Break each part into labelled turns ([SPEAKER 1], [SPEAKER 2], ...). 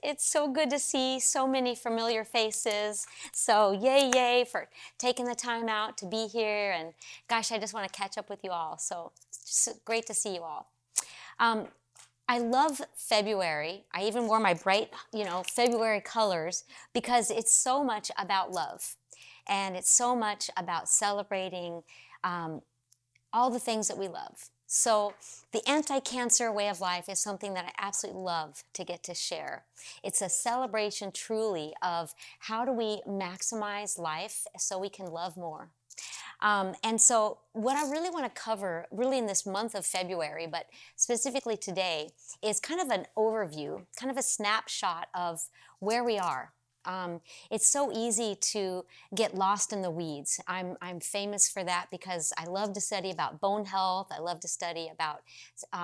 [SPEAKER 1] It's so good to see so many familiar faces. So yay for taking the time out to be here. And gosh, I just want to catch up with you all. So it's just great to see you all. I love February. I even wore my bright, February colors because it's so much about love. And it's so much about celebrating all the things that we love. So the anti-cancer way of life is something that I absolutely love to get to share. It's a celebration truly of how do we maximize life so we can love more. And so what I really want to cover really in this month of February, but specifically today, is kind of an overview, kind of a snapshot of where we are. It's so easy to get lost in the weeds. I'm famous for that because I love to study about bone health. I love to study about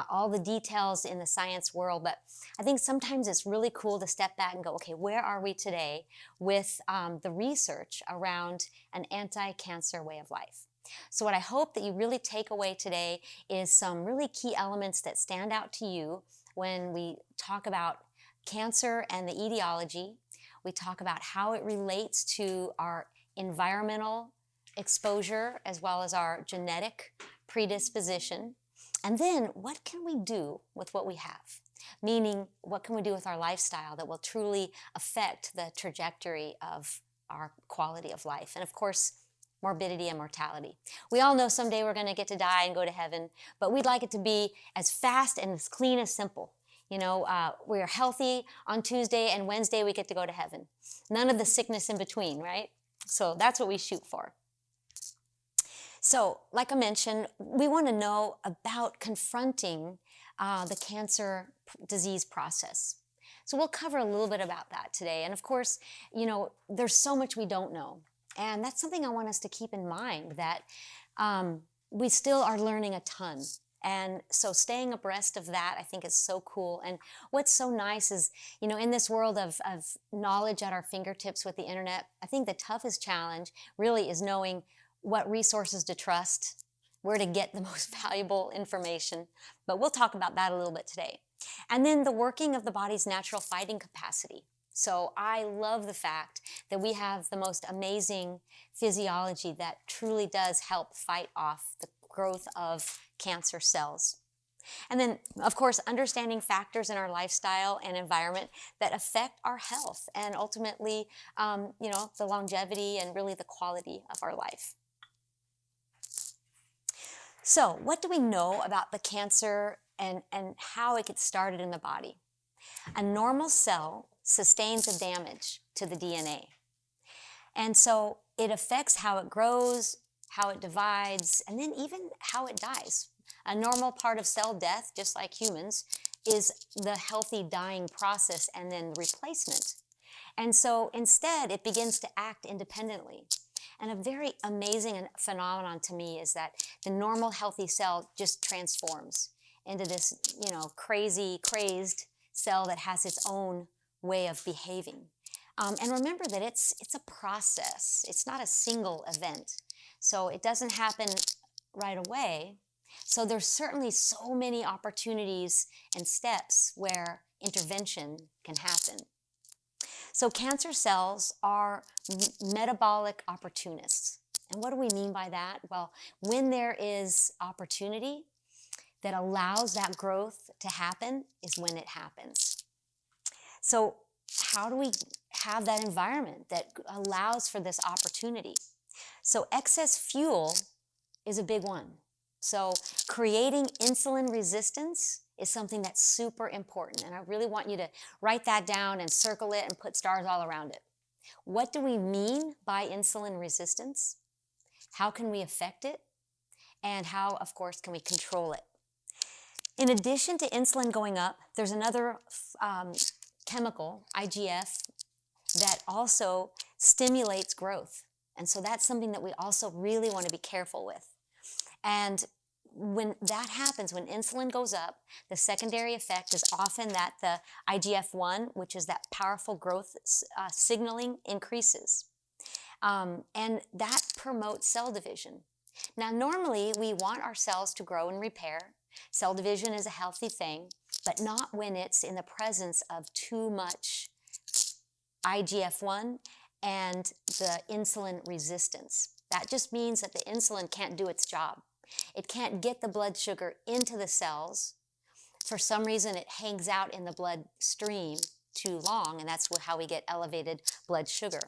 [SPEAKER 1] all the details in the science world. But I think sometimes it's really cool to step back and go, okay, where are we today with the research around an anti-cancer way of life? So what I hope that you really take away today is some really key elements that stand out to you when we talk about cancer and the etiology. We talk about how it relates to our environmental exposure as well as our genetic predisposition. And then what can we do with what we have? Meaning, what can we do with our lifestyle that will truly affect the trajectory of our quality of life? And of course, morbidity and mortality. We all know someday we're going to get to die and go to heaven, but we'd like it to be as fast and as clean as simple. We're healthy on Tuesday and Wednesday we get to go to heaven. None of the sickness in between, right? So that's what we shoot for. So, like I mentioned, we want to know about confronting the cancer disease process. So we'll cover a little bit about that today. And of course, there's so much we don't know. And that's something I want us to keep in mind, that we still are learning a ton. And so staying abreast of that, I think, is so cool. And what's so nice is, in this world of knowledge at our fingertips with the internet, I think the toughest challenge really is knowing what resources to trust, where to get the most valuable information. But we'll talk about that a little bit today. And then the working of the body's natural fighting capacity. So I love the fact that we have the most amazing physiology that truly does help fight off the growth of cancer cells. And then, of course, understanding factors in our lifestyle and environment that affect our health and ultimately, the longevity and really the quality of our life. So what do we know about the cancer and how it gets started in the body? A normal cell sustains a damage to the DNA. And so it affects how it grows, how it divides, and then even how it dies. A normal part of cell death, just like humans, is the healthy dying process and then replacement. And so instead, it begins to act independently. And a very amazing phenomenon to me is that the normal healthy cell just transforms into this, crazed cell that has its own way of behaving. And remember that it's a process. It's not a single event. So it doesn't happen right away. So there's certainly so many opportunities and steps where intervention can happen. So cancer cells are metabolic opportunists. And what do we mean by that? Well, when there is opportunity that allows that growth to happen is when it happens. So how do we have that environment that allows for this opportunity? So excess fuel is a big one. So creating insulin resistance is something that's super important. And I really want you to write that down and circle it and put stars all around it. What do we mean by insulin resistance? How can we affect it? And how, of course, can we control it? In addition to insulin going up, there's another chemical, IGF, that also stimulates growth. And so that's something that we also really want to be careful with. And when that happens, when insulin goes up, the secondary effect is often that the IGF-1, which is that powerful growth signaling, increases. And that promotes cell division. Now, normally, we want our cells to grow and repair. Cell division is a healthy thing. but not when it's in the presence of too much IGF-1 and the insulin resistance. That just means that the insulin can't do its job. It can't get the blood sugar into the cells. For some reason, it hangs out in the bloodstream too long, and that's how we get elevated blood sugar.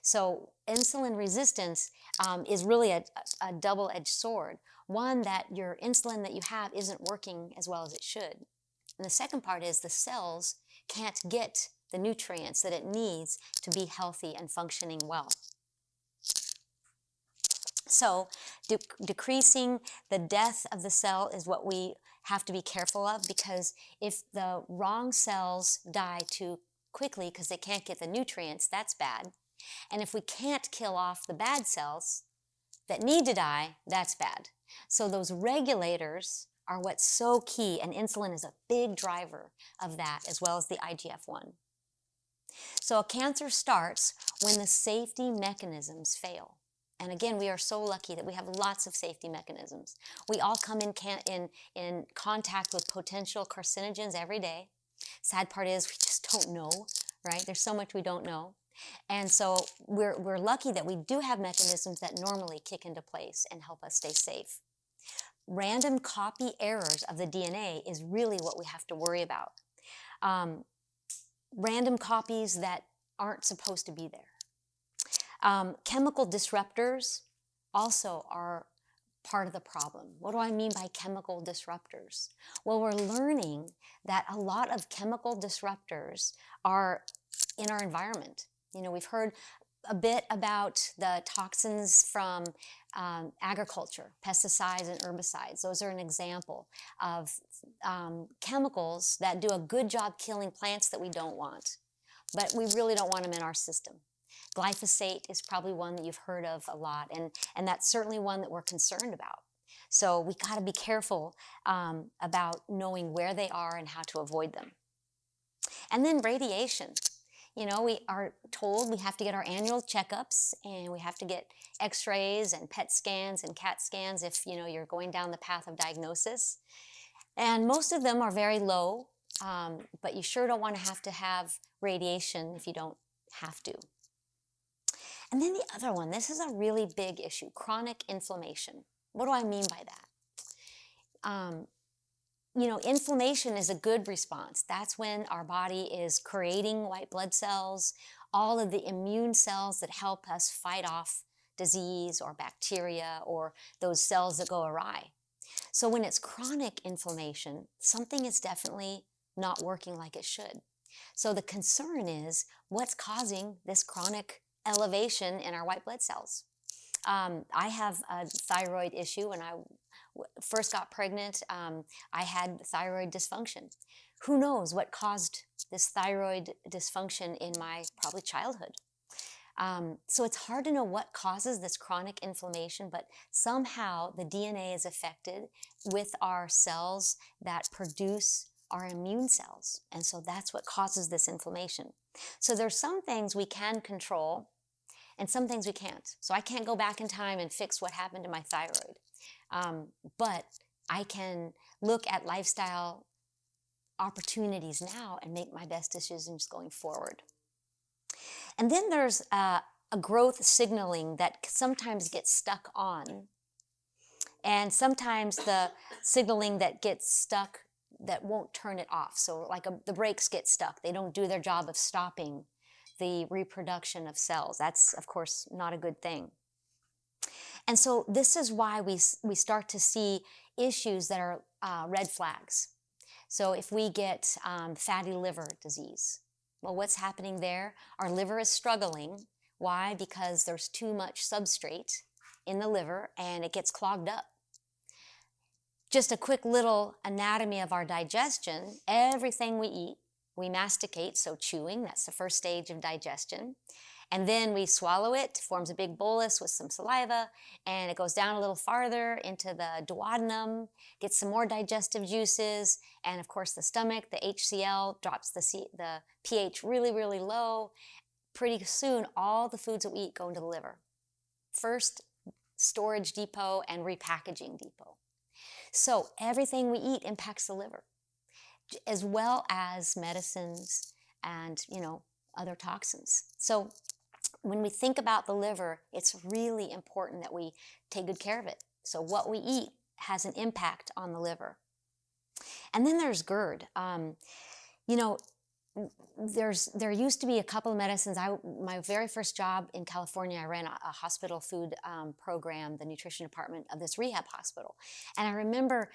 [SPEAKER 1] So insulin resistance is really a double-edged sword. One, that your insulin that you have isn't working as well as it should. And the second part is the cells can't get the nutrients that it needs to be healthy and functioning well. So decreasing the death of the cell is what we have to be careful of, because if the wrong cells die too quickly because they can't get the nutrients, that's bad. And if we can't kill off the bad cells that need to die, that's bad. So those regulators are what's so key, and insulin is a big driver of that, as well as the IGF-1. So a cancer starts when the safety mechanisms fail. And again, we are so lucky that we have lots of safety mechanisms. We all come in contact with potential carcinogens every day. Sad part is we just don't know, right? There's so much we don't know. And so we're lucky that we do have mechanisms that normally kick into place and help us stay safe. Random copy errors of the DNA is really what we have to worry about. Random copies that aren't supposed to be there. Chemical disruptors also are part of the problem. What do I mean by chemical disruptors? Well, we're learning that a lot of chemical disruptors are in our environment. You know, we've heard a bit about the toxins from agriculture, pesticides and herbicides. Those are an example of chemicals that do a good job killing plants that we don't want, but we really don't want them in our system. Glyphosate is probably one that you've heard of a lot, and that's certainly one that we're concerned about. So we got to be careful about knowing where they are and how to avoid them. And then radiation. You know, we are told we have to get our annual checkups, and we have to get x-rays and PET scans and CAT scans if, you know, you're going down the path of diagnosis. And most of them are very low, but you sure don't want to have radiation if you don't have to. And then the other one, this is a really big issue, chronic inflammation. What do I mean by that? You know, inflammation is a good response. That's when our body is creating white blood cells, all of the immune cells that help us fight off disease or bacteria or those cells that go awry. So when it's chronic inflammation, something is definitely not working like it should. So the concern is, what's causing this chronic elevation in our white blood cells? I have a thyroid issue. When I first got pregnant, I had thyroid dysfunction. Who knows what caused this thyroid dysfunction in my probably childhood? So it's hard to know what causes this chronic inflammation, but somehow the DNA is affected with our cells that produce our immune cells. And so that's what causes this inflammation. So there's some things we can control and some things we can't. So I can't go back in time and fix what happened to my thyroid. But I can look at lifestyle opportunities now and make my best decisions going forward. And then there's a growth signaling that sometimes gets stuck on, and sometimes the signaling that gets stuck that won't turn it off. So like the brakes get stuck. They don't do their job of stopping the reproduction of cells. That's, of course, not a good thing. And so this is why we start to see issues that are red flags. So if we get fatty liver disease, well, what's happening there? Our liver is struggling. Why? Because there's too much substrate in the liver and it gets clogged up. Just a quick little anatomy of our digestion. Everything we eat, we masticate, so chewing, that's the first stage of digestion. And then we swallow it, forms a big bolus with some saliva, and it goes down a little farther into the duodenum, gets some more digestive juices, and of course the stomach, the HCl, drops the pH really, really low. Pretty soon, all the foods that we eat go into the liver. First, storage depot and repackaging depot. So everything we eat impacts the liver. as well as medicines and, other toxins. So when we think about the liver, it's really important that we take good care of it. So what we eat has an impact on the liver. And then there's GERD. You know, there used to be a couple of medicines. My very first job in California, I ran a hospital food program, the nutrition department of this rehab hospital. And I remember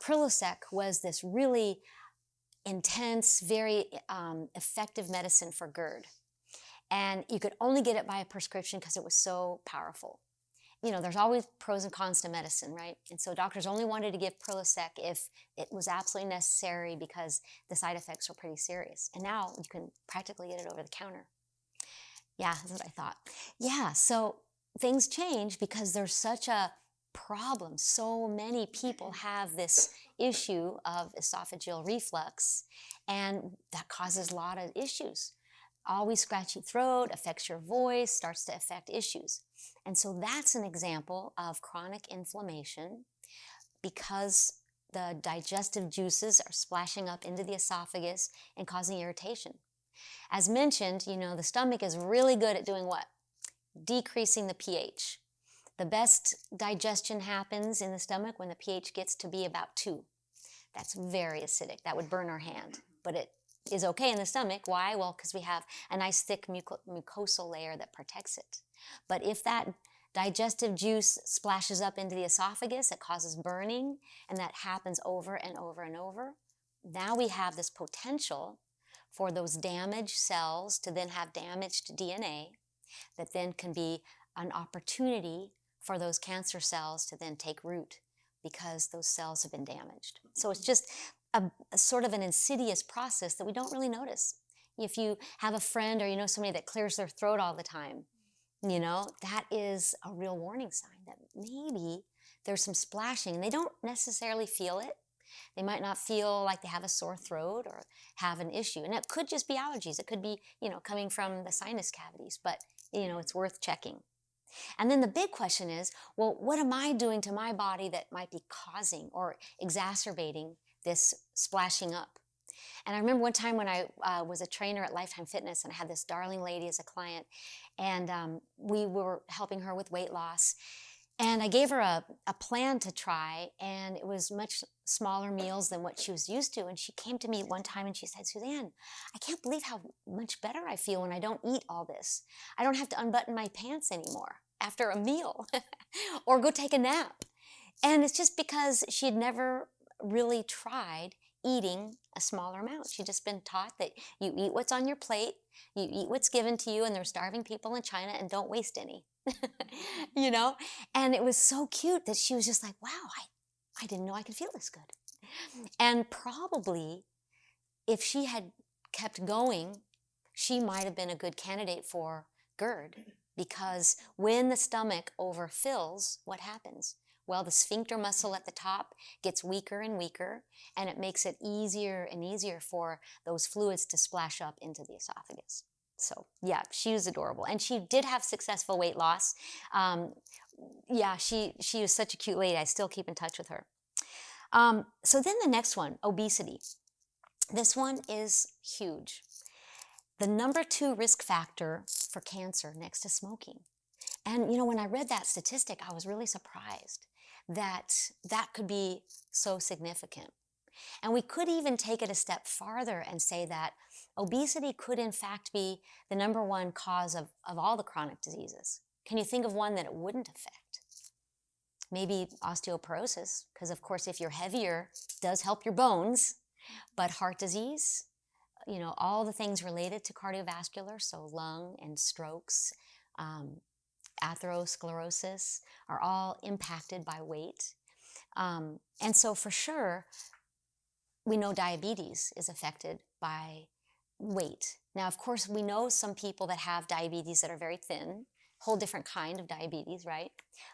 [SPEAKER 1] Prilosec was this really intense, very effective medicine for GERD. And you could only get it by a prescription because it was so powerful. There's always pros and cons to medicine, right? And so doctors only wanted to give Prilosec if it was absolutely necessary because the side effects were pretty serious. And now you can practically get it over the counter. Yeah, that's what I thought. Yeah, so things change because there's such a problem. So many people have this issue of esophageal reflux, and that causes a lot of issues. Always scratchy throat, affects your voice, starts to affect issues. And so that's an example of chronic inflammation because the digestive juices are splashing up into the esophagus and causing irritation. As mentioned, the stomach is really good at doing what? Decreasing the pH. The best digestion happens in the stomach when the pH gets to be about 2. That's very acidic. That would burn our hand, but it is okay in the stomach. Why? Well, because we have a nice thick mucosal layer that protects it. But if that digestive juice splashes up into the esophagus, it causes burning, and that happens over and over and over. Now we have this potential for those damaged cells to then have damaged DNA that then can be an opportunity for those cancer cells to then take root because those cells have been damaged. So it's just a sort of an insidious process that we don't really notice. If you have a friend or somebody that clears their throat all the time, that is a real warning sign that maybe there's some splashing, and they don't necessarily feel it. They might not feel like they have a sore throat or have an issue. And it could just be allergies. It could be, coming from the sinus cavities, but, it's worth checking. And then the big question is, well, what am I doing to my body that might be causing or exacerbating this splashing up? And I remember one time when I was a trainer at Lifetime Fitness, and I had this darling lady as a client, and we were helping her with weight loss. And I gave her a plan to try, and it was much smaller meals than what she was used to. And she came to me one time and she said, Suzanne, I can't believe how much better I feel when I don't eat all this. I don't have to unbutton my pants anymore after a meal or go take a nap. And it's just because she had never really tried eating a smaller amount. She'd just been taught that you eat what's on your plate, you eat what's given to you, and there's starving people in China, and don't waste any. And it was so cute that she was just like, wow, I didn't know I could feel this good. And probably if she had kept going, she might have been a good candidate for GERD, because when the stomach overfills, what happens? Well, the sphincter muscle at the top gets weaker and weaker, and it makes it easier and easier for those fluids to splash up into the esophagus. So yeah, she was adorable. And she did have successful weight loss. She was such a cute lady. I still keep in touch with her. So then the next one, obesity. This one is huge. The number 2 risk factor for cancer next to smoking. And when I read that statistic, I was really surprised that that could be so significant. And we could even take it a step farther and say that obesity could in fact be the number 1 cause of all the chronic diseases. Can you think of one that it wouldn't affect? Maybe osteoporosis, because of course if you're heavier, it does help your bones. But heart disease, all the things related to cardiovascular, so lung and strokes, atherosclerosis, are all impacted by weight. And so for sure, we know diabetes is affected by weight. Now, of course, we know some people that have diabetes that are very thin, whole different kind of diabetes, right?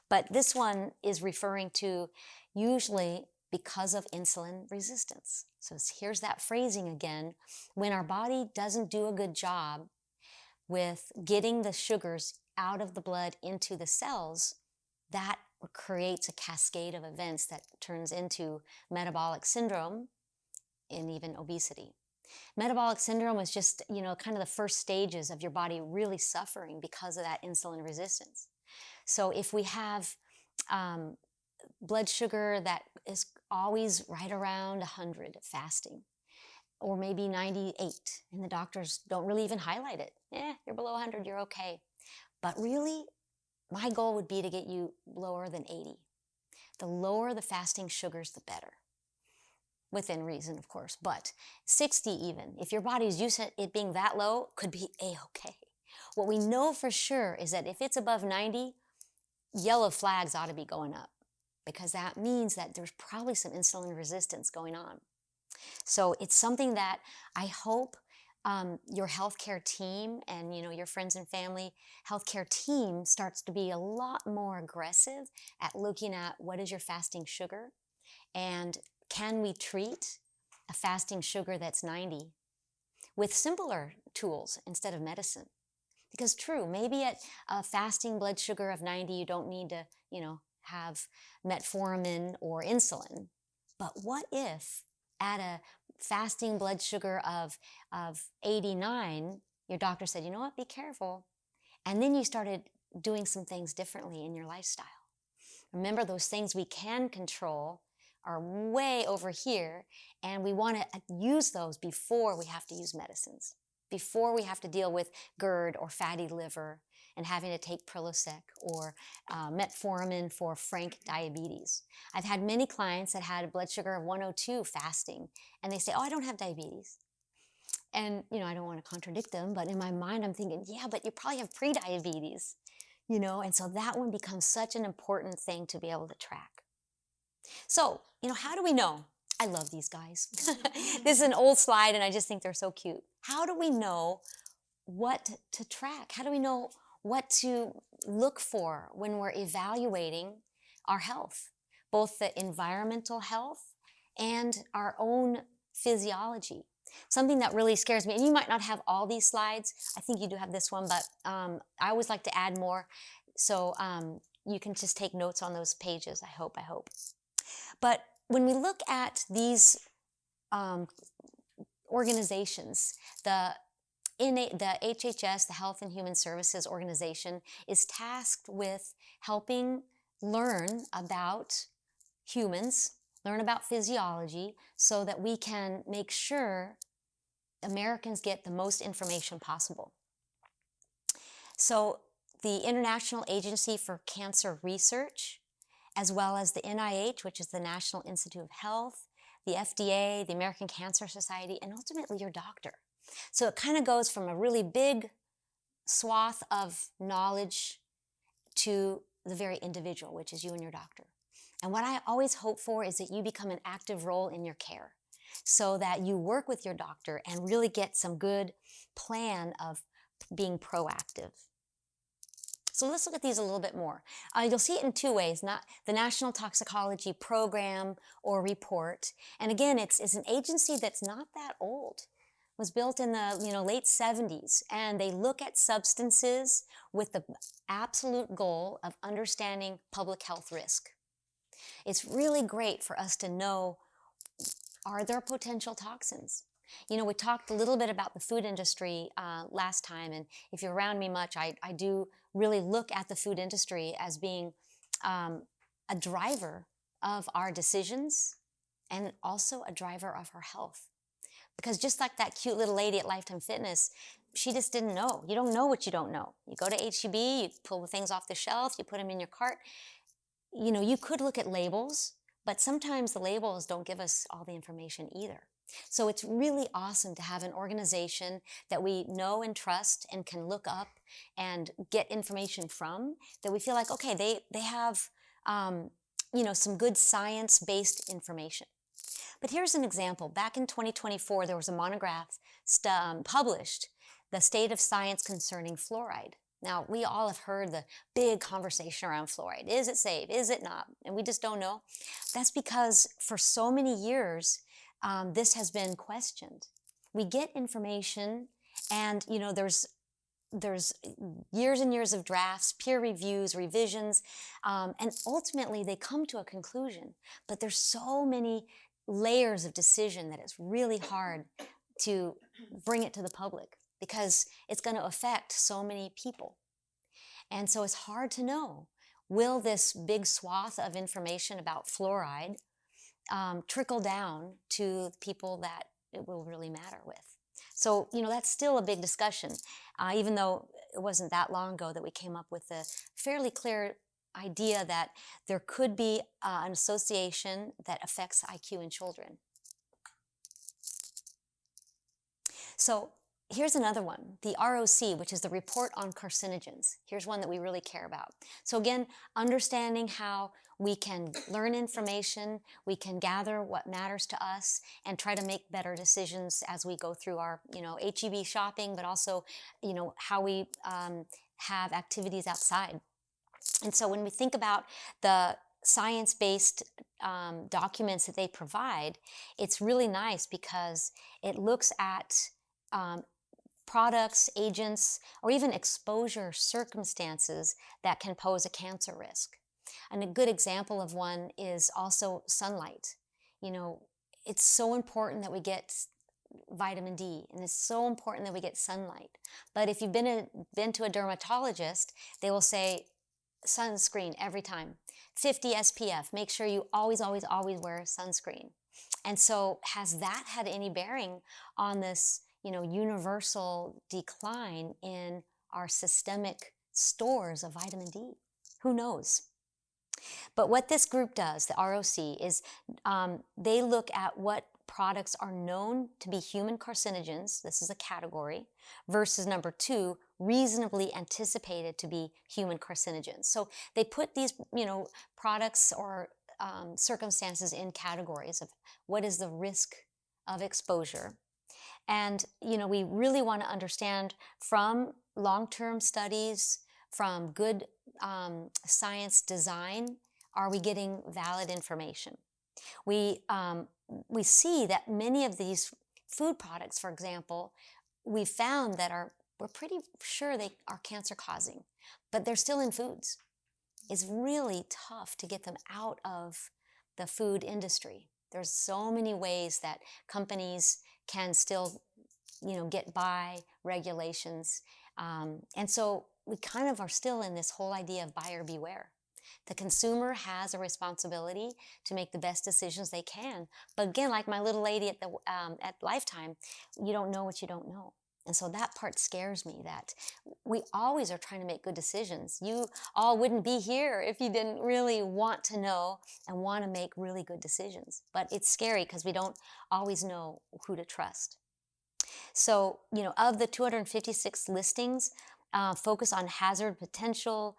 [SPEAKER 1] But this one is referring to usually because of insulin resistance. So here's that phrasing again. When our body doesn't do a good job with getting the sugars out of the blood into the cells, that creates a cascade of events that turns into metabolic syndrome, in even obesity. Metabolic syndrome is just, kind of the first stages of your body really suffering because of that insulin resistance. So if we have blood sugar that is always right around 100 fasting, or maybe 98, and the doctors don't really even highlight it. You're below 100, you're okay. But really, my goal would be to get you lower than 80. The lower the fasting sugars, the better. Within reason, of course, but 60 even. If your body's used to it being that low, could be A-okay. What we know for sure is that if it's above 90, yellow flags ought to be going up, because that means that there's probably some insulin resistance going on. So it's something that I hope your healthcare team and your friends and family healthcare team starts to be a lot more aggressive at looking at what is your fasting sugar, and can we treat a fasting sugar that's 90 with simpler tools instead of medicine? Because true, maybe at a fasting blood sugar of 90, you don't need to, have metformin or insulin. But what if at a fasting blood sugar of 89, your doctor said, you know what, be careful. And then you started doing some things differently in your lifestyle. Remember, those things we can control are way over here, and we want to use those before we have to use medicines, before we have to deal with GERD or fatty liver and having to take Prilosec or metformin for frank diabetes. I've had many clients that had a blood sugar of 102 fasting, and they say, oh, I don't have diabetes. And, I don't want to contradict them, but in my mind, I'm thinking, yeah, but you probably have pre-diabetes, and so that one becomes such an important thing to be able to track. So, how do we know? I love these guys. This is an old slide, and I just think they're so cute. How do we know what to track? How do we know what to look for when we're evaluating our health, both the environmental health and our own physiology? Something that really scares me, and you might not have all these slides. I think you do have this one, but I always like to add more. So you can just take notes on those pages, I hope. But when we look at these organizations, the HHS, the Health and Human Services Organization, is tasked with helping learn about humans, learn about physiology, so that we can make sure Americans get the most information possible. So the International Agency for Cancer Research, as well as the NIH, which is the National Institute of Health, the FDA, the American Cancer Society, and ultimately your doctor. So it kind of goes from a really big swath of knowledge to the very individual, which is you and your doctor. And what I always hope for is that you become an active role in your care, so that you work with your doctor and really get some good plan of being proactive. So let's look at these a little bit more. You'll see it in two ways, not the National Toxicology Program or report. And again, it's an agency that's not that old. It was built in the late 70s, and they look at substances with the absolute goal of understanding public health risk. It's really great for us to know, are there potential toxins? We talked a little bit about the food industry last time, and if you're around me much, I do really look at the food industry as being a driver of our decisions and also a driver of our health. Because just like that cute little lady at Lifetime Fitness, she just didn't know. You don't know what you don't know. You go to H-E-B, you pull the things off the shelf, you put them in your cart. You could look at labels, but sometimes the labels don't give us all the information either. So it's really awesome to have an organization that we know and trust and can look up and get information from, that we feel like, okay, they have some good science-based information. But here's an example. Back in 2024, there was a monograph published, The State of Science Concerning Fluoride. Now, we all have heard the big conversation around fluoride. Is it safe? Is it not? And we just don't know. That's because for so many years, this has been questioned. We get information, and there's years and years of drafts, peer reviews, revisions, and ultimately they come to a conclusion. But there's so many layers of decision that it's really hard to bring it to the public because it's going to affect so many people. And so it's hard to know, will this big swath of information about fluoride trickle down to people that it will really matter with? So, that's still a big discussion, even though it wasn't that long ago that we came up with a fairly clear idea that there could be an association that affects IQ in children. So here's another one, the ROC, which is the Report on Carcinogens. Here's one that we really care about. So again, understanding how we can learn information, we can gather what matters to us, and try to make better decisions as we go through our, HEB shopping, but also, how we have activities outside. And so when we think about the science-based documents that they provide, it's really nice because it looks at products, agents, or even exposure circumstances that can pose a cancer risk. And a good example of one is also sunlight. It's so important that we get vitamin D, and it's so important that we get sunlight. But if you've been to a dermatologist, they will say sunscreen every time. 50 SPF. Make sure you always, always, always wear sunscreen. And so has that had any bearing on this, universal decline in our systemic stores of vitamin D? Who knows? But what this group does, the ROC, is they look at what products are known to be human carcinogens, this is a category, versus number 2, reasonably anticipated to be human carcinogens. So they put these, products or circumstances in categories of what is the risk of exposure. And, we really want to understand from long-term studies, from good science design, are we getting valid information? We see that many of these food products, for example, we found that we're pretty sure they are cancer causing, but they're still in foods. It's really tough to get them out of the food industry. There's so many ways that companies can still, get by regulations. And so we kind of are still in this whole idea of buyer beware. The consumer has a responsibility to make the best decisions they can. But again, like my little lady at Lifetime, you don't know what you don't know. And so that part scares me, that we always are trying to make good decisions. You all wouldn't be here if you didn't really want to know and want to make really good decisions. But it's scary because we don't always know who to trust. So, of the 256 listings, focus on hazard potential,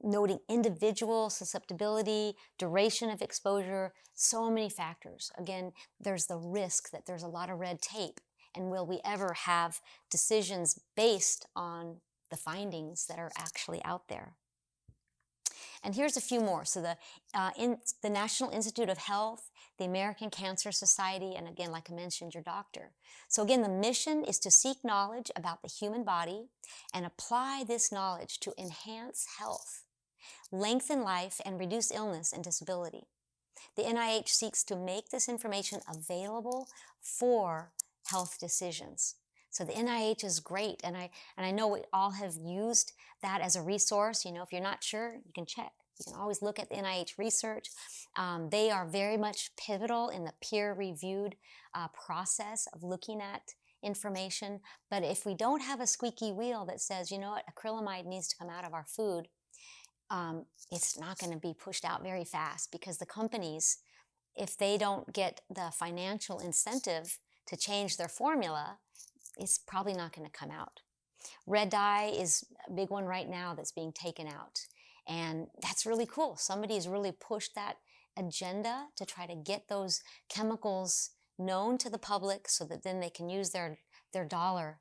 [SPEAKER 1] noting individual susceptibility, duration of exposure, so many factors. Again, there's the risk that there's a lot of red tape. And will we ever have decisions based on the findings that are actually out there? And here's a few more. So the National Institute of Health, the American Cancer Society, and again, like I mentioned, your doctor. So again, the mission is to seek knowledge about the human body and apply this knowledge to enhance health, lengthen life, and reduce illness and disability. The NIH seeks to make this information available for health decisions. So the NIH is great, and I know we all have used that as a resource. If you're not sure, you can check. You can always look at the NIH research. They are very much pivotal in the peer-reviewed process of looking at information. But if we don't have a squeaky wheel that says, acrylamide needs to come out of our food, it's not going to be pushed out very fast, because the companies, if they don't get the financial incentive to change their formula, it's probably not going to come out. Red dye is a big one right now that's being taken out. And that's really cool. Somebody's really pushed that agenda to try to get those chemicals known to the public so that then they can use their dollar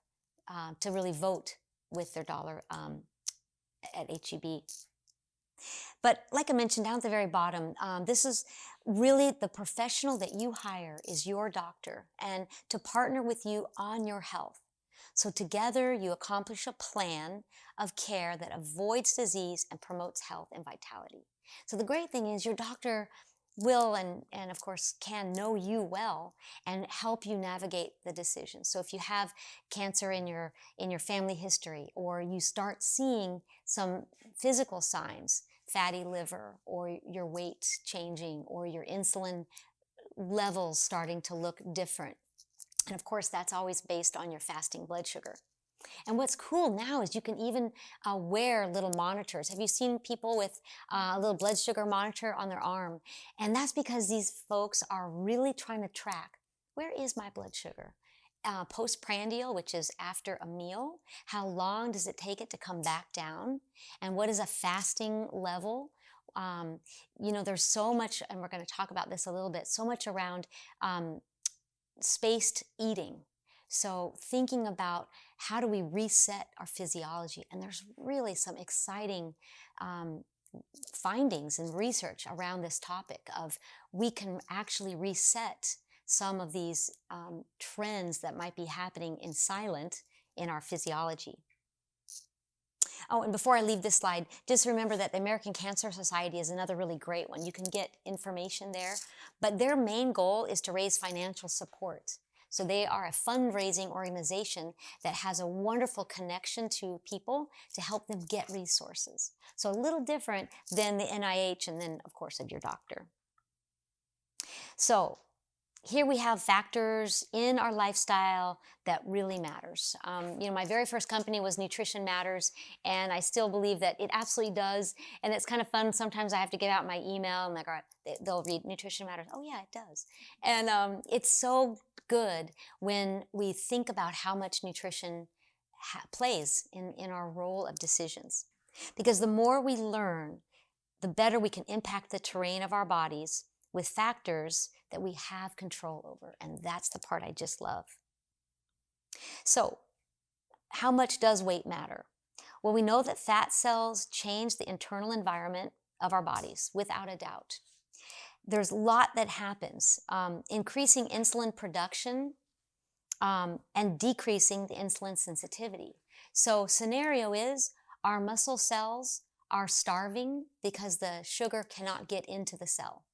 [SPEAKER 1] to really vote with their dollar at HEB. But like I mentioned down at the very bottom, this is really the professional that you hire is your doctor, and to partner with you on your health. So together you accomplish a plan of care that avoids disease and promotes health and vitality. So the great thing is your doctor will and of course can know you well and help you navigate the decision. So if you have cancer in your family history, or you start seeing some physical signs, fatty liver, or your weight changing, or your insulin levels starting to look different, and of course that's always based on your fasting blood sugar. And what's cool now is you can even wear little monitors. Have you seen people with a little blood sugar monitor on their arm? And that's because these folks are really trying to track, where is my blood sugar? Postprandial, which is after a meal, how long does it take it to come back down? And what is a fasting level? There's so much, and we're going to talk about this a little bit, so much around spaced eating. So thinking about how do we reset our physiology, and there's really some exciting findings and research around this topic of we can actually reset some of these trends that might be happening in silent in our physiology. Oh, and before I leave this slide, just remember that the American Cancer Society is another really great one. You can get information there, but their main goal is to raise financial support. So they are a fundraising organization that has a wonderful connection to people to help them get resources. So a little different than the NIH and then, of course, of your doctor. So here we have factors in our lifestyle that really matters. My very first company was Nutrition Matters, and I still believe that it absolutely does. And it's kind of fun. Sometimes I have to give out my email, and they'll read Nutrition Matters. Oh yeah, it does. And it's so good when we think about how much nutrition plays in our role of decisions. Because the more we learn, the better we can impact the terrain of our bodies with factors that we have control over. And that's the part I just love. So, how much does weight matter? Well, we know that fat cells change the internal environment of our bodies, without a doubt. There's a lot that happens, increasing insulin production and decreasing the insulin sensitivity. So scenario is our muscle cells are starving because the sugar cannot get into the cell.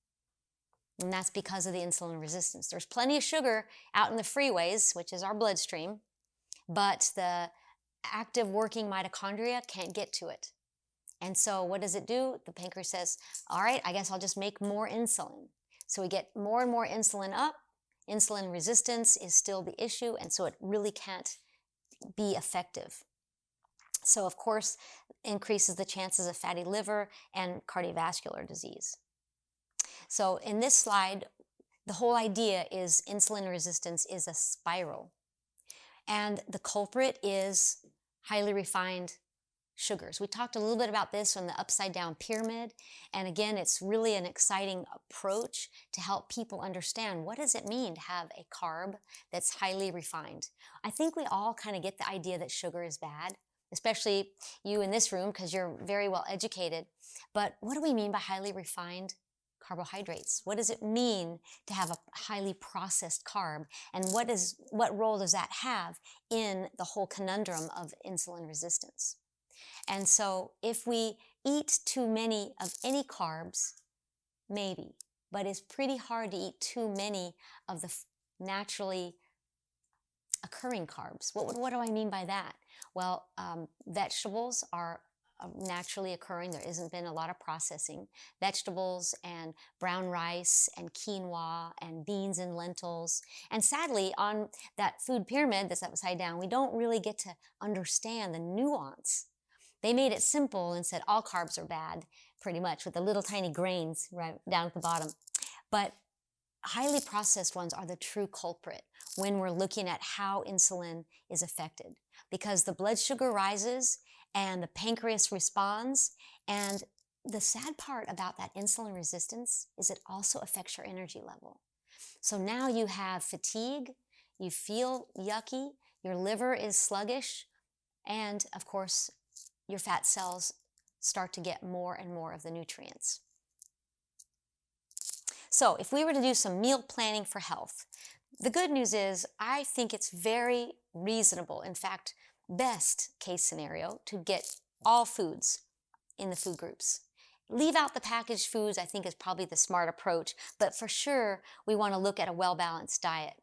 [SPEAKER 1] And that's because of the insulin resistance. There's plenty of sugar out in the freeways, which is our bloodstream, but the active working mitochondria can't get to it. And so what does it do? The pancreas says, all right, I guess I'll just make more insulin. So we get more and more insulin up. Insulin resistance is still the issue, and so it really can't be effective. So of course, increases the chances of fatty liver and cardiovascular disease. So in this slide, the whole idea is insulin resistance is a spiral. And the culprit is highly refined sugars. We talked a little bit about this on the upside down pyramid. And again, it's really an exciting approach to help people understand what does it mean to have a carb that's highly refined. I think we all kind of get the idea that sugar is bad, especially you in this room because you're very well educated. But what do we mean by highly refined carbohydrates? What does it mean to have a highly processed carb? And what role does that have in the whole conundrum of insulin resistance? And so if we eat too many of any carbs, maybe, but it's pretty hard to eat too many of the naturally occurring carbs. What do I mean by that? Well, vegetables are naturally occurring. There hasn't been a lot of processing. Vegetables and brown rice and quinoa and beans and lentils. And sadly, on that food pyramid that's upside down, we don't really get to understand the nuance. They made it simple and said all carbs are bad, pretty much, with the little tiny grains right down at the bottom. But highly processed ones are the true culprit when we're looking at how insulin is affected, because the blood sugar rises and the pancreas responds. And the sad part about that insulin resistance is it also affects your energy level. So now you have fatigue, you feel yucky, your liver is sluggish, and of course, your fat cells start to get more and more of the nutrients. So if we were to do some meal planning for health, the good news is I think it's very reasonable, in fact, best case scenario, to get all foods in the food groups. leave out the packaged foods, I think, is probably the smart approach, but for sure, we want to look at a well-balanced diet.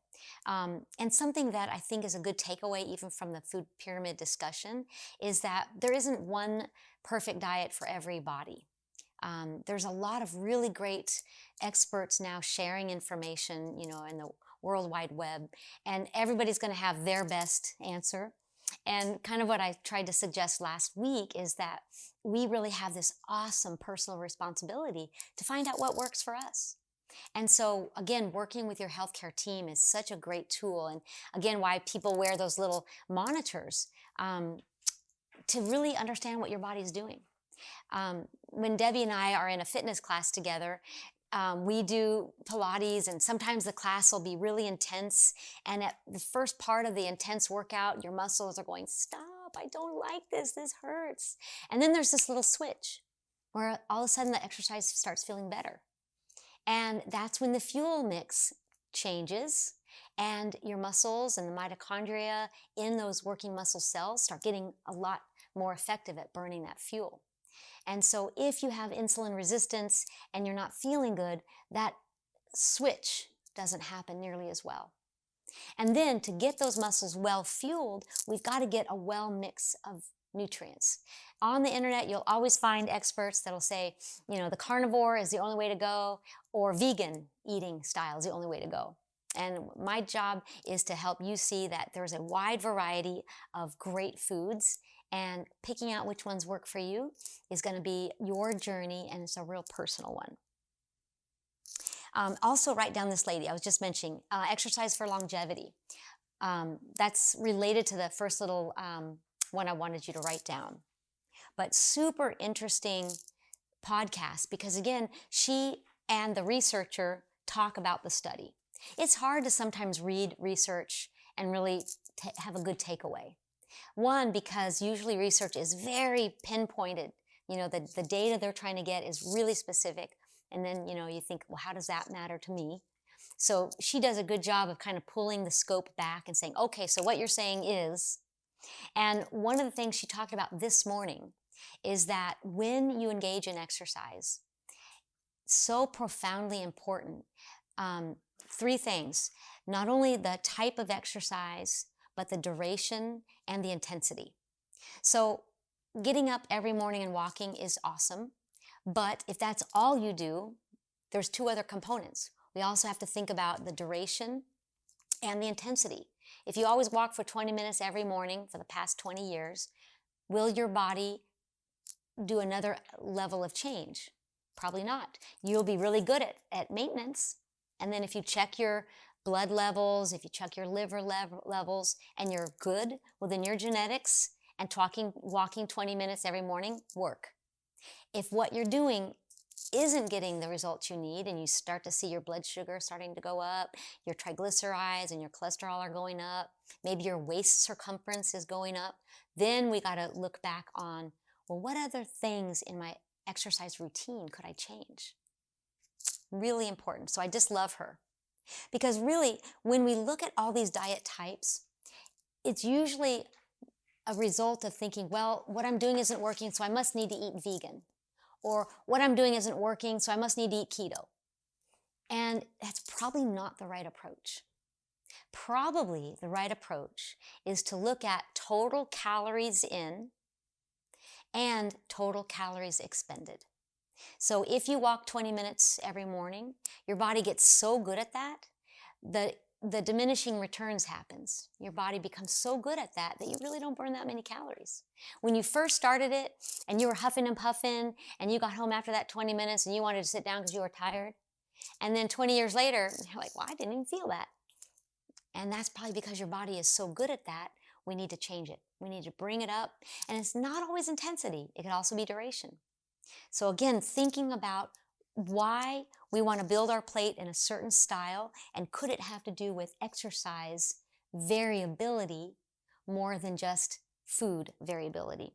[SPEAKER 1] And something that I think is a good takeaway, even from the food pyramid discussion, is that there isn't one perfect diet for every body. There's a lot of really great experts now sharing information, in the World Wide Web, and everybody's going to have their best answer. And kind of what I tried to suggest last week is that we really have this awesome personal responsibility to find out what works for us. And so, again, working with your healthcare team is such a great tool. And again, why people wear those little monitors, to really understand what your body's doing. When Debbie and I are in a fitness class together, we do Pilates, and sometimes the class will be really intense. And at the first part of the intense workout, your muscles are going, stop, I don't like this, this hurts. And then there's this little switch where all of a sudden the exercise starts feeling better. And that's when the fuel mix changes, and your muscles and the mitochondria in those working muscle cells start getting a lot more effective at burning that fuel. And so if you have insulin resistance and you're not feeling good, that switch doesn't happen nearly as well. And then to get those muscles well fueled, we've got to get a well mix of nutrients. On the internet, you'll always find experts that'll say, the carnivore is the only way to go, or vegan eating style is the only way to go. And my job is to help you see that there's a wide variety of great foods, and picking out which ones work for you is going to be your journey, and it's a real personal one. Also, write down this lady I was just mentioning, exercise for longevity. That's related to the first little one I wanted you to write down. But super interesting podcast, because again, she and the researcher talk about the study. It's hard to sometimes read research and really have a good takeaway. One, because usually research is very pinpointed. The data they're trying to get is really specific. And then, you think, well, how does that matter to me? So she does a good job of kind of pulling the scope back and saying, okay, so what you're saying is. And one of the things she talked about this morning is that when you engage in exercise, so profoundly important, 3 things: not only the type of exercise, but the duration and the intensity. So getting up every morning and walking is awesome, but if that's all you do, there's 2 other components. We also have to think about the duration and the intensity. If you always walk for 20 minutes every morning for the past 20 years, will your body do another level of change? Probably not. You'll be really good at maintenance. And then if you check your blood levels, if you check your liver levels, and you're good, well, then your genetics and walking 20 minutes every morning work. If what you're doing isn't getting the results you need, and you start to see your blood sugar starting to go up, your triglycerides and your cholesterol are going up, maybe your waist circumference is going up, then we got to look back on, well, what other things in my exercise routine could I change? Really important. So I just love her. Because really, when we look at all these diet types, it's usually a result of thinking, well, what I'm doing isn't working, so I must need to eat vegan. Or what I'm doing isn't working, so I must need to eat keto. And that's probably not the right approach. Probably the right approach is to look at total calories in and total calories expended. So if you walk 20 minutes every morning, your body gets so good at that, the diminishing returns happens. Your body becomes so good at that you really don't burn that many calories. When you first started it and you were huffing and puffing and you got home after that 20 minutes and you wanted to sit down because you were tired, and then 20 years later, you're like, well, I didn't even feel that. And that's probably because your body is so good at that, we need to change it. We need to bring it up. And it's not always intensity. It can also be duration. So again, thinking about why we want to build our plate in a certain style, and could it have to do with exercise variability more than just food variability?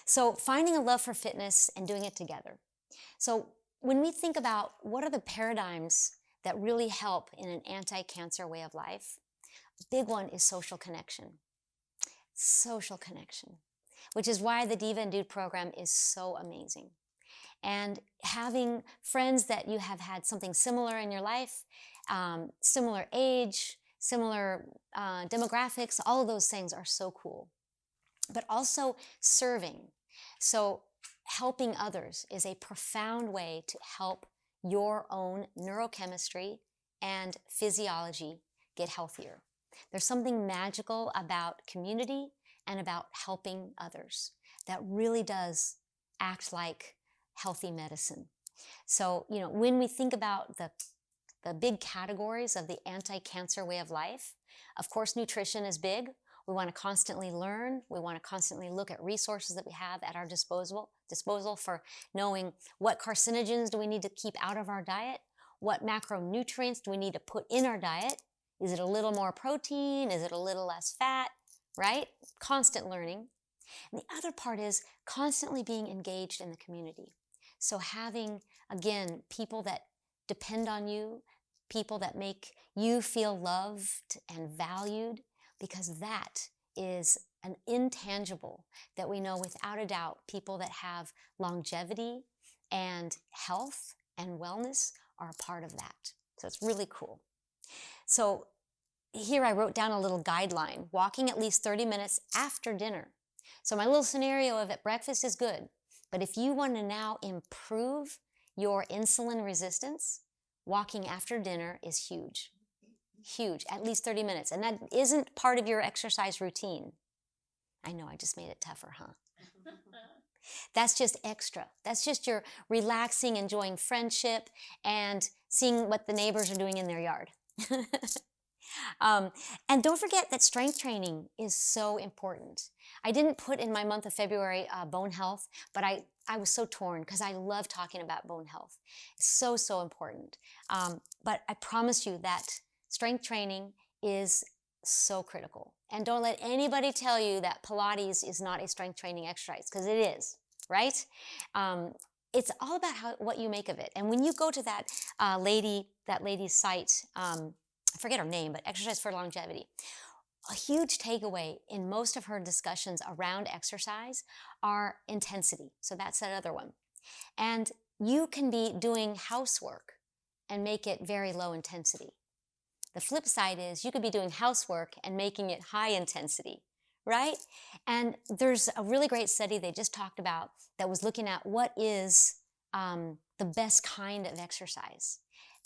[SPEAKER 1] So finding a love for fitness and doing it together. So when we think about what are the paradigms that really help in an anti-cancer way of life, a big one is social connection. Social connection. which is why the Diva and Dude program is so amazing. And having friends that you have had something similar in your life, similar age, similar demographics, all of those things are so cool. But also serving. So helping others is a profound way to help your own neurochemistry and physiology get healthier. There's something magical about community and about helping others that really does act like healthy medicine. So, when we think about the big categories of the anti-cancer way of life, of course, nutrition is big. We want to constantly learn. We want to constantly look at resources that we have at our disposal for knowing what carcinogens do we need to keep out of our diet, what macronutrients do we need to put in our diet. Is it a little more protein? Is it a little less fat? Right? Constant learning. And the other part is constantly being engaged in the community. So having, again, people that depend on you, people that make you feel loved and valued, because that is an intangible that we know without a doubt people that have longevity and health and wellness are a part of that. So it's really cool. So here I wrote down a little guideline, walking at least 30 minutes after dinner. So my little scenario of at breakfast is good, but if you want to now improve your insulin resistance, walking after dinner is huge. Huge, at least 30 minutes. And that isn't part of your exercise routine. I know, I just made it tougher, huh? That's just extra. That's just your relaxing, enjoying friendship, and seeing what the neighbors are doing in their yard. And don't forget that strength training is so important. I didn't put in my month of February bone health, but I was so torn because I love talking about bone health. It's so, so important. But I promise you that strength training is so critical. And don't let anybody tell you that Pilates is not a strength training exercise, because it is, right? It's all about what you make of it. And when you go to that lady's site, I forget her name, but Exercise for Longevity, a huge takeaway in most of her discussions around exercise are intensity. So that's that other one. And you can be doing housework and make it very low intensity. The flip side is you could be doing housework and making it high intensity, right? And there's a really great study they just talked about that was looking at what is the best kind of exercise,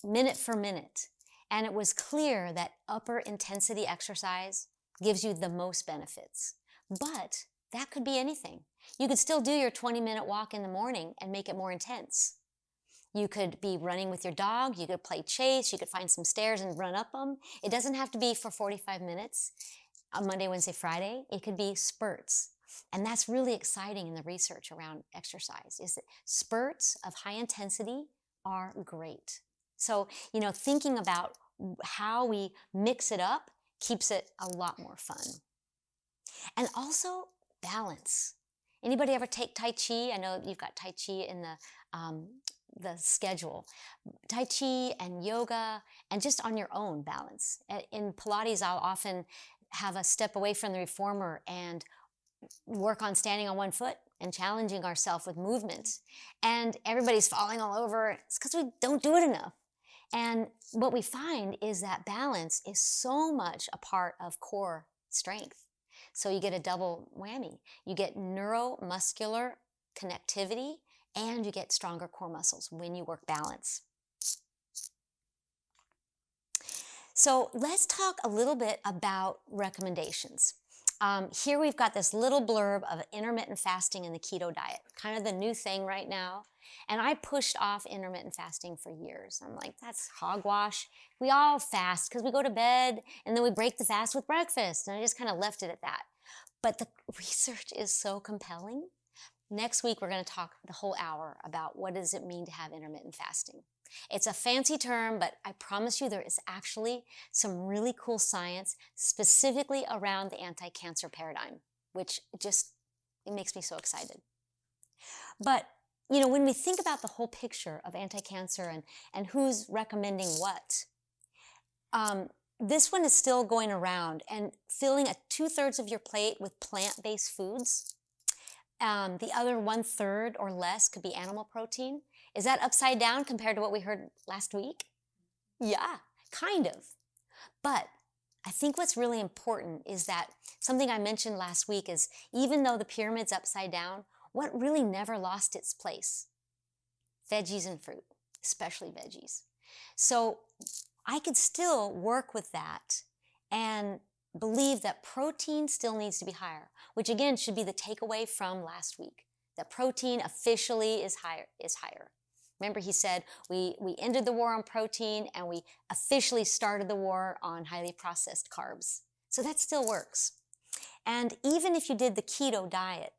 [SPEAKER 1] minute for minute. And it was clear that upper intensity exercise gives you the most benefits. But that could be anything. You could still do your 20-minute walk in the morning and make it more intense. You could be running with your dog. You could play chase. You could find some stairs and run up them. It doesn't have to be for 45 minutes on Monday, Wednesday, Friday. It could be spurts. And that's really exciting in the research around exercise, is that spurts of high intensity are great. So, thinking about how we mix it up keeps it a lot more fun. And also balance. Anybody ever take Tai Chi? I know you've got Tai Chi in the schedule. Tai Chi and yoga and just on your own balance. In Pilates, I'll often have a step away from the reformer and work on standing on one foot and challenging ourselves with movement. And everybody's falling all over. It's because we don't do it enough. And what we find is that balance is so much a part of core strength. So you get a double whammy. You get neuromuscular connectivity and you get stronger core muscles when you work balance. So let's talk a little bit about recommendations. Here we've got this little blurb of intermittent fasting and the keto diet, kind of the new thing right now. And I pushed off intermittent fasting for years. I'm like, that's hogwash. We all fast because we go to bed and then we break the fast with breakfast. And I just kind of left it at that. But the research is so compelling. Next week, we're going to talk the whole hour about what does it mean to have intermittent fasting. It's a fancy term, but I promise you there is actually some really cool science specifically around the anti-cancer paradigm, which it makes me so excited. But, when we think about the whole picture of anti-cancer and who's recommending what, this one is still going around, and filling 2/3 of your plate with plant-based foods The other 1/3 or less could be animal protein. Is that upside down compared to what we heard last week? Yeah, kind of. But I think what's really important is that something I mentioned last week is even though the pyramid's upside down, what really never lost its place? Veggies and fruit, especially veggies. So I could still work with that and believe that protein still needs to be higher, which again should be the takeaway from last week, that protein officially is higher. Remember, he said we ended the war on protein and we officially started the war on highly processed carbs. So that still works. And even if you did the keto diet,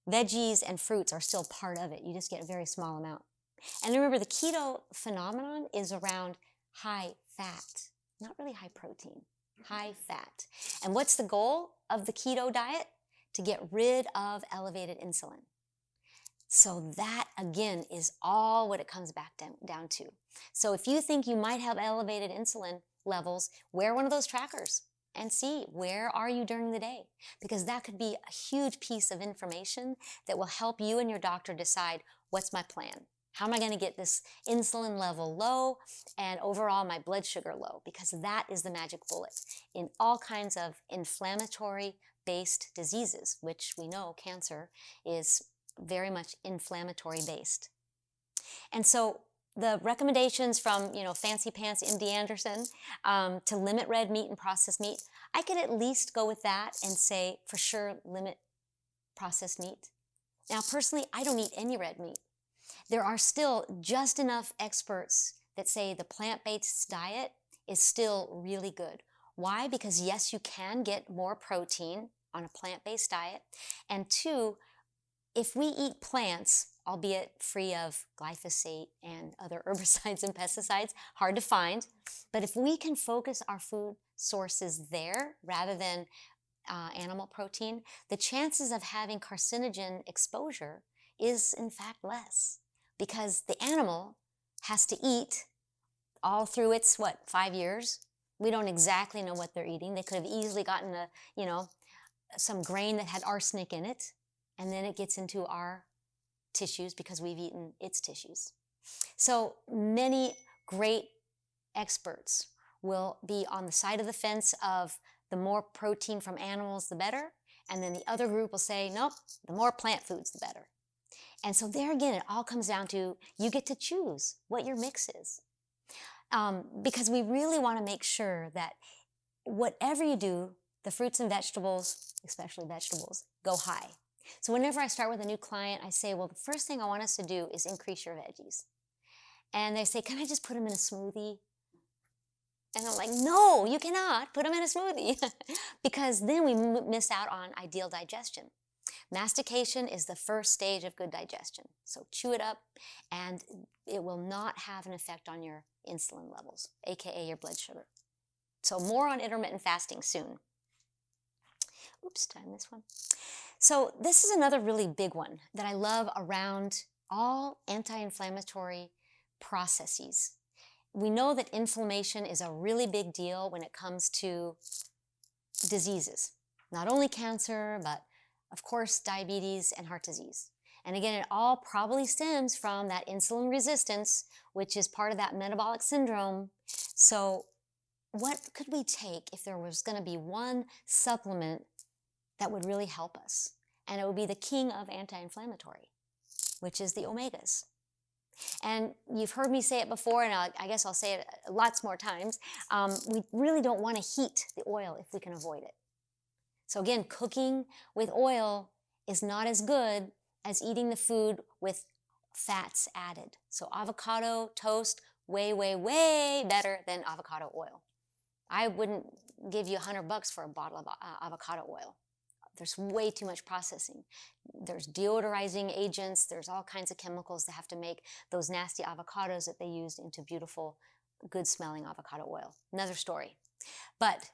[SPEAKER 1] veggies and fruits are still part of it. You just get a very small amount. And remember, the keto phenomenon is around high fat, not really high protein, high fat. And what's the goal of the keto diet? To get rid of elevated insulin. So that, again, is all what it comes back down to. So if you think you might have elevated insulin levels, wear one of those trackers and see where are you during the day. Because that could be a huge piece of information that will help you and your doctor decide, what's my plan? How am I going to get this insulin level low and overall my blood sugar low? Because that is the magic bullet in all kinds of inflammatory-based diseases, which we know cancer is very much inflammatory based. And so the recommendations from, Fancy Pants MD Anderson to limit red meat and processed meat, I could at least go with that and say for sure limit processed meat. Now personally, I don't eat any red meat. There are still just enough experts that say the plant-based diet is still really good. Why? Because yes, you can get more protein on a plant-based diet. And two, if we eat plants, albeit free of glyphosate and other herbicides and pesticides, hard to find, but if we can focus our food sources there rather than animal protein, the chances of having carcinogen exposure is in fact less, because the animal has to eat all through its, 5 years? We don't exactly know what they're eating. They could have easily gotten some grain that had arsenic in it, and then it gets into our tissues because we've eaten its tissues. So many great experts will be on the side of the fence of the more protein from animals, the better. And then the other group will say, nope, the more plant foods, the better. And so there again, it all comes down to you get to choose what your mix is. Because we really want to make sure that whatever you do, the fruits and vegetables, especially vegetables, go high. So whenever I start with a new client, I say, well, the first thing I want us to do is increase your veggies. And they say, can I just put them in a smoothie? And I'm like, no, you cannot put them in a smoothie because then we miss out on ideal digestion. Mastication is the first stage of good digestion. So chew it up and it will not have an effect on your insulin levels, aka your blood sugar. So more on intermittent fasting soon. Oops, did I miss one? So this is another really big one that I love around all anti-inflammatory processes. We know that inflammation is a really big deal when it comes to diseases. Not only cancer, but of course diabetes and heart disease. And again, it all probably stems from that insulin resistance, which is part of that metabolic syndrome. So what could we take if there was going to be one supplement that would really help us? And it would be the king of anti-inflammatory, which is the omegas. And you've heard me say it before, and I guess I'll say it lots more times. We really don't want to heat the oil if we can avoid it. So again, cooking with oil is not as good as eating the food with fats added. So avocado toast, way, way, way better than avocado oil. I wouldn't give you $100 for a bottle of avocado oil. There's way too much processing. There's deodorizing agents. There's all kinds of chemicals that have to make those nasty avocados that they used into beautiful, good-smelling avocado oil. Another story. But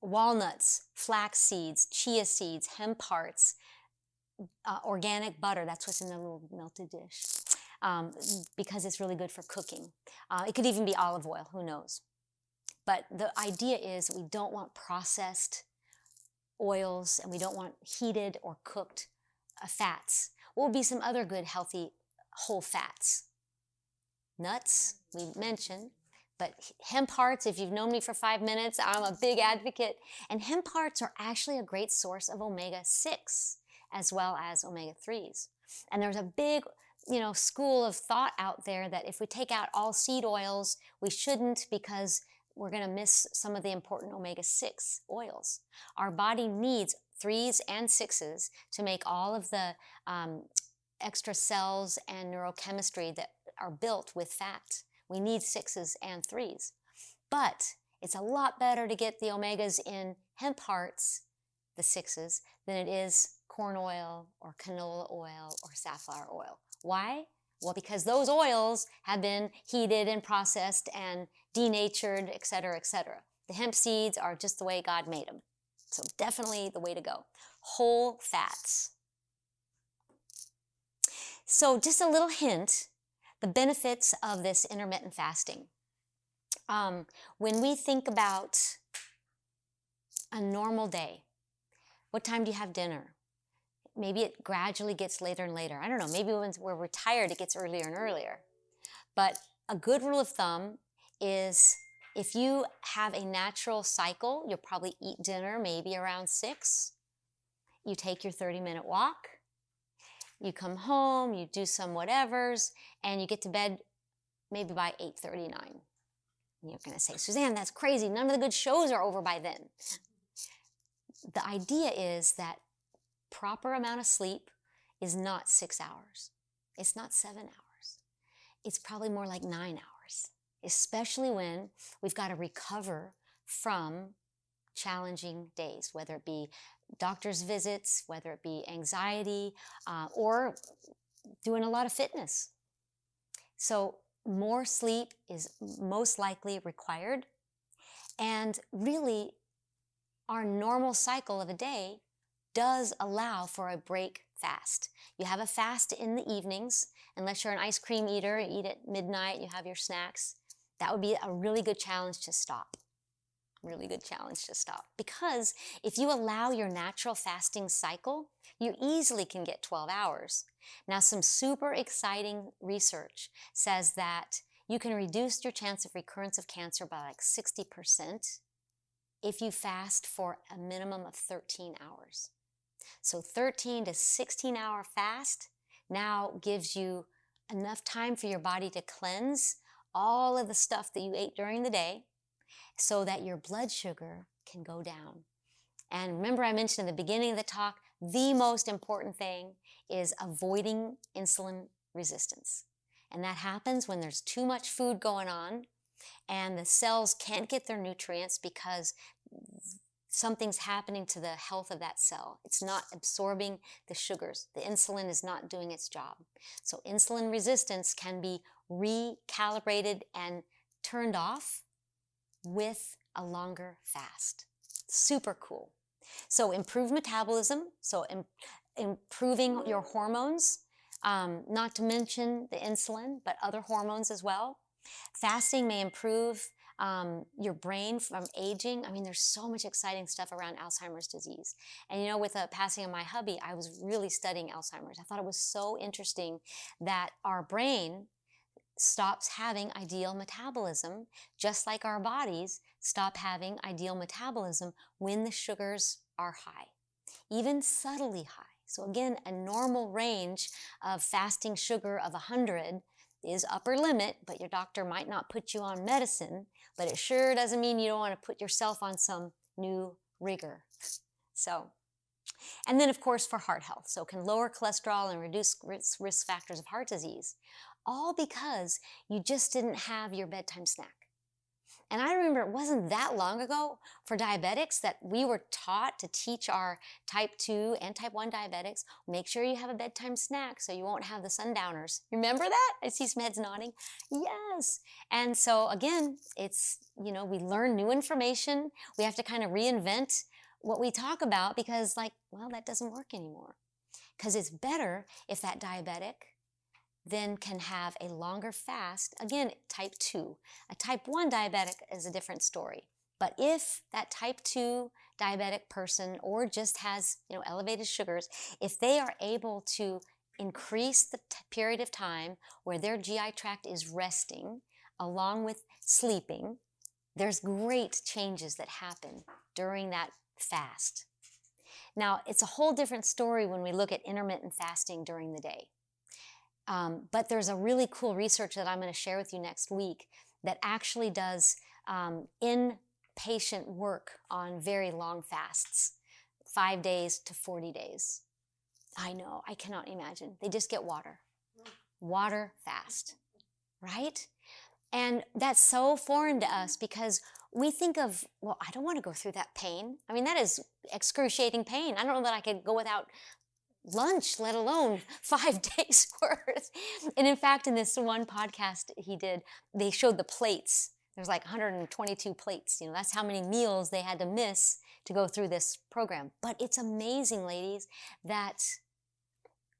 [SPEAKER 1] walnuts, flax seeds, chia seeds, hemp hearts, organic butter, that's what's in the little melted dish, because it's really good for cooking. It could even be olive oil, who knows. But the idea is we don't want processed oils and we don't want heated or cooked fats. What would be some other good, healthy, whole fats? Nuts, we mentioned. But hemp hearts, if you've known me for 5 minutes, I'm a big advocate. And hemp hearts are actually a great source of omega-6 as well as omega-3s. And there's a big, school of thought out there that if we take out all seed oils, we shouldn't, because we're going to miss some of the important omega-6 oils. Our body needs 3s and 6s to make all of the extra cells and neurochemistry that are built with fat. We need 6s and 3s. But it's a lot better to get the omegas in hemp hearts, the 6s, than it is corn oil or canola oil or safflower oil. Why? Well, because those oils have been heated and processed and denatured, et cetera, et cetera. The hemp seeds are just the way God made them. So definitely the way to go. Whole fats. So just a little hint, the benefits of this intermittent fasting. When we think about a normal day, what time do you have dinner? Maybe it gradually gets later and later. I don't know, maybe when we're retired, it gets earlier and earlier. But a good rule of thumb is if you have a natural cycle, you'll probably eat dinner maybe around 6. You take your 30-minute walk. You come home, you do some whatevers, and you get to bed maybe by 8:39. You're going to say, Suzanne, that's crazy. None of the good shows are over by then. The idea is that proper amount of sleep is not 6 hours. It's not 7 hours. It's probably more like 9 hours, especially when we've got to recover from challenging days, whether it be doctor's visits, whether it be anxiety, or doing a lot of fitness. So more sleep is most likely required. And really, our normal cycle of a day does allow for a break fast. You have a fast in the evenings, unless you're an ice cream eater, you eat at midnight, you have your snacks. That would be a really good challenge to stop. Really good challenge to stop. Because if you allow your natural fasting cycle, you easily can get 12 hours. Now, some super exciting research says that you can reduce your chance of recurrence of cancer by like 60% if you fast for a minimum of 13 hours. So 13 to 16 hour fast now gives you enough time for your body to cleanse all of the stuff that you ate during the day so that your blood sugar can go down. And remember, I mentioned in the beginning of the talk, the most important thing is avoiding insulin resistance. And that happens when there's too much food going on and the cells can't get their nutrients because something's happening to the health of that cell. It's not absorbing the sugars. The insulin is not doing its job. So insulin resistance can be recalibrated and turned off with a longer fast. Super cool. So improve metabolism, so improving your hormones, not to mention the insulin, but other hormones as well. Fasting may improve your brain from aging. I mean, there's so much exciting stuff around Alzheimer's disease. And with the passing of my hubby, I was really studying Alzheimer's. I thought it was so interesting that our brain stops having ideal metabolism, just like our bodies stop having ideal metabolism when the sugars are high, even subtly high. So again, a normal range of fasting sugar of 100 is upper limit, but your doctor might not put you on medicine, but it sure doesn't mean you don't want to put yourself on some new rigor. So, and then of course for heart health, so can lower cholesterol and reduce risk factors of heart disease, all because you just didn't have your bedtime snack. And I remember it wasn't that long ago for diabetics that we were taught to teach our type 2 and type 1 diabetics, make sure you have a bedtime snack so you won't have the sundowners. Remember that? I see some heads nodding. Yes. And so again, it's, we learn new information. We have to kind of reinvent what we talk about because that doesn't work anymore. Because it's better if that diabetic then can have a longer fast. Again, type 2. A type 1 diabetic is a different story. But if that type 2 diabetic person or just has, elevated sugars, if they are able to increase the period of time where their GI tract is resting along with sleeping, there's great changes that happen during that fast. Now, it's a whole different story when we look at intermittent fasting during the day. But there's a really cool research that I'm going to share with you next week that actually does in-patient work on very long fasts, 5 days to 40 days. I know, I cannot imagine. They just get water fast, right? And that's so foreign to us because we think of, well, I don't want to go through that pain. I mean, that is excruciating pain. I don't know that I could go without lunch, let alone 5 days worth. And in fact, in this one podcast he did, they showed the plates. There's like 122 plates. That's how many meals they had to miss to go through this program. But it's amazing, ladies, that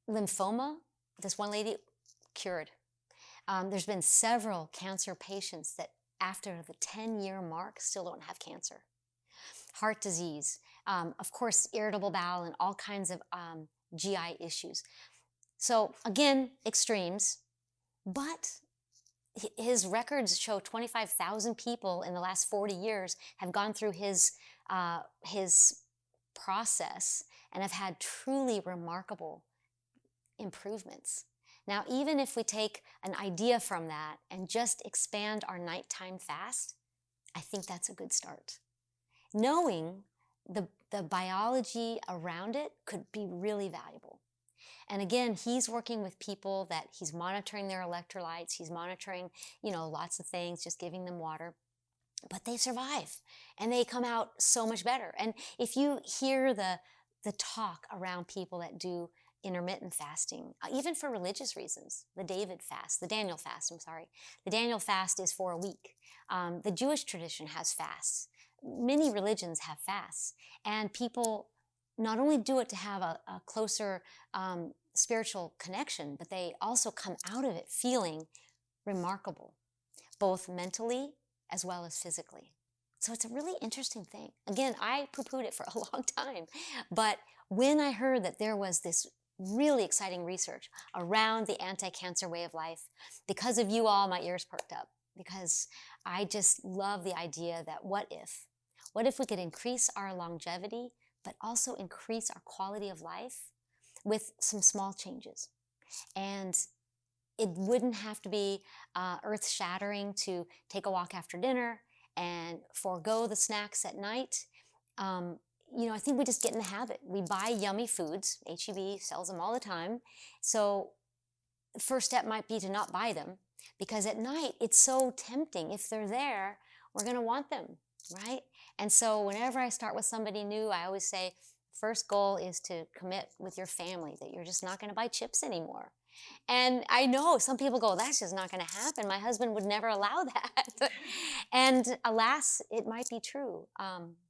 [SPEAKER 1] lymphoma, this one lady cured. There's been several cancer patients that after the 10-year mark still don't have cancer. Heart disease, of course, irritable bowel and all kinds of GI issues. So again, extremes, but his records show 25,000 people in the last 40 years have gone through his process and have had truly remarkable improvements. Now, even if we take an idea from that and just expand our nighttime fast, I think that's a good start. Knowing the biology around it could be really valuable. And again, he's working with people that he's monitoring their electrolytes. He's monitoring, lots of things, just giving them water. But they survive and they come out so much better. And if you hear the talk around people that do intermittent fasting, even for religious reasons, the Daniel fast, The Daniel fast is for a week. The Jewish tradition has fasts. Many religions have fasts. And people not only do it to have a closer spiritual connection, but they also come out of it feeling remarkable, both mentally as well as physically. So it's a really interesting thing. Again, I poo-pooed it for a long time, but when I heard that there was this really exciting research around the anti-cancer way of life, because of you all, my ears perked up, because I just love the idea that what if we could increase our longevity, but also increase our quality of life with some small changes. And it wouldn't have to be earth-shattering to take a walk after dinner and forego the snacks at night. I think we just get in the habit. We buy yummy foods. H-E-B sells them all the time. So the first step might be to not buy them, because at night it's so tempting. If they're there, we're going to want them, right? And so whenever I start with somebody new, I always say, first goal is to commit with your family that you're just not going to buy chips anymore. And I know some people go, that's just not going to happen. My husband would never allow that. And alas, it might be true.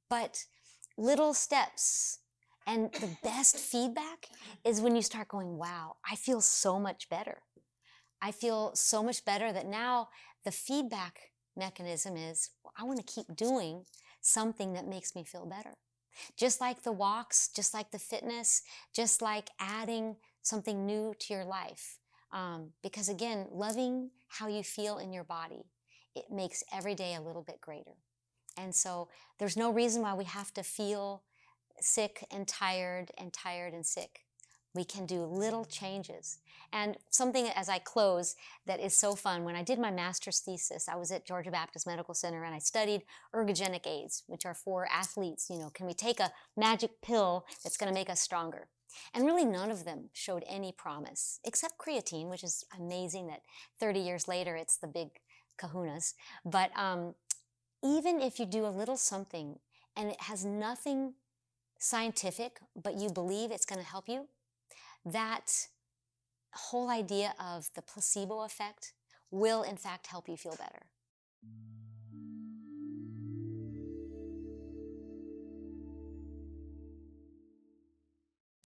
[SPEAKER 1] But little steps, and the best feedback is when you start going, wow, I feel so much better. I feel so much better that now the feedback mechanism is, well, I want to keep doing something that makes me feel better. Just like the walks, just like the fitness, just like adding something new to your life. Because again, loving how you feel in your body, it makes every day a little bit greater. And so there's no reason why we have to feel sick and tired and sick. We can do little changes. And something, as I close, that is so fun, when I did my master's thesis, I was at Georgia Baptist Medical Center and I studied ergogenic aids, which are for athletes. Can we take a magic pill that's going to make us stronger? And really none of them showed any promise, except creatine, which is amazing that 30 years later it's the big kahunas. But even if you do a little something and it has nothing scientific, but you believe it's going to help you, that whole idea of the placebo effect will in fact help you feel better.